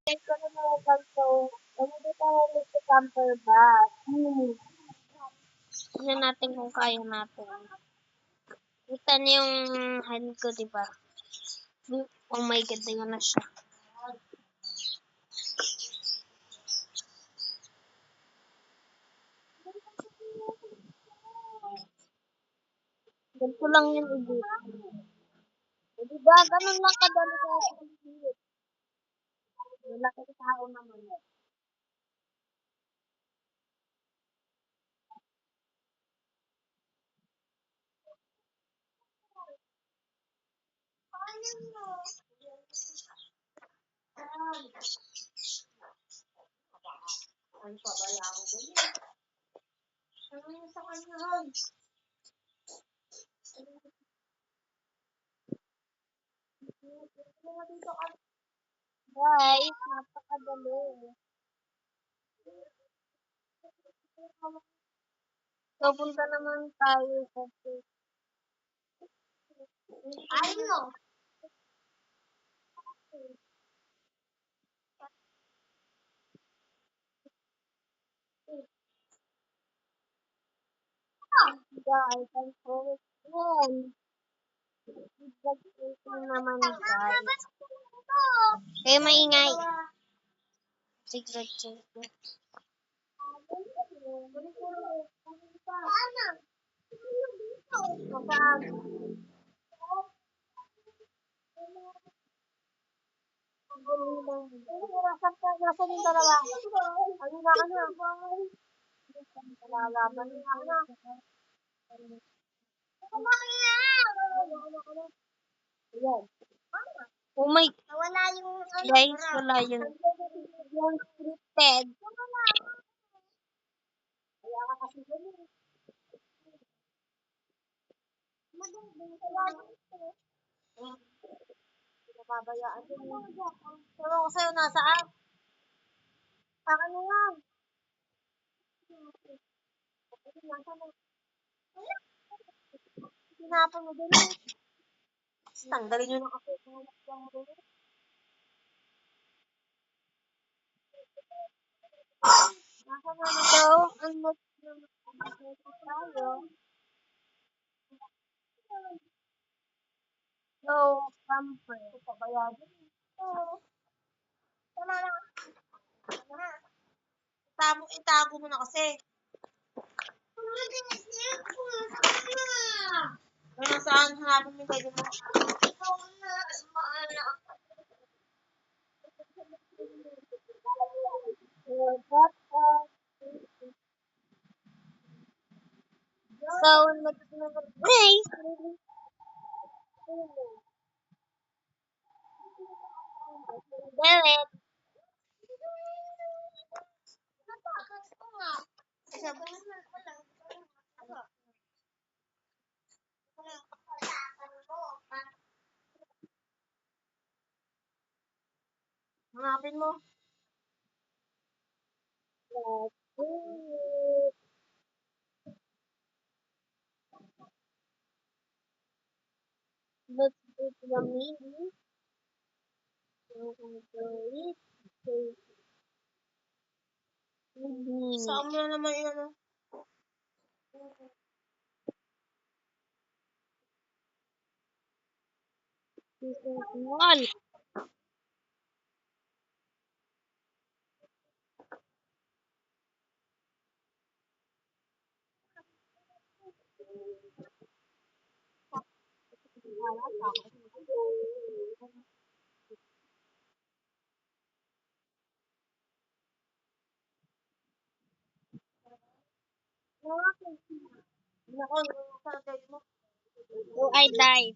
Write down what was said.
Check ko na mga ganito. Ano ba tayo sa camper bag? Tignan natin kung kaya natin. Kita niyo yung hand ko, di ba? Oh my God, ayan na siya. Ganito lang yun, ibig. Di ba? Ganun lang kadali ka sa ibig. Wala ka tao naman. Ano pa ba lang ko? Ano yung sa kanya? Guys, napakadali. So, punta naman tayo sa ano? Guys, ang promise yan. Ito naman guys. Kaya maingay. Secret check. Nasaan yung dalawa? Ano na ka na? Lalaban na ka na. Oh my, guys, wala yun. Yung scripted. Kaya ka kasi ganun. Nababayaan din. Ewan ko sa'yo, nasaan? Akin na yan. Nasaan mo? Sinapon mo din. Tanggalin nyo na kasi. Nasaan na ito? Ang tayo. So, camper. Pabayado. Tama na. Itago mo na kasi. Ano saan hanapin mo pwede mo? So, next. Derek. Hanapin mo. Let's go to the meeting. Saan mo na naman yun, ano? Wall. Oh, I died.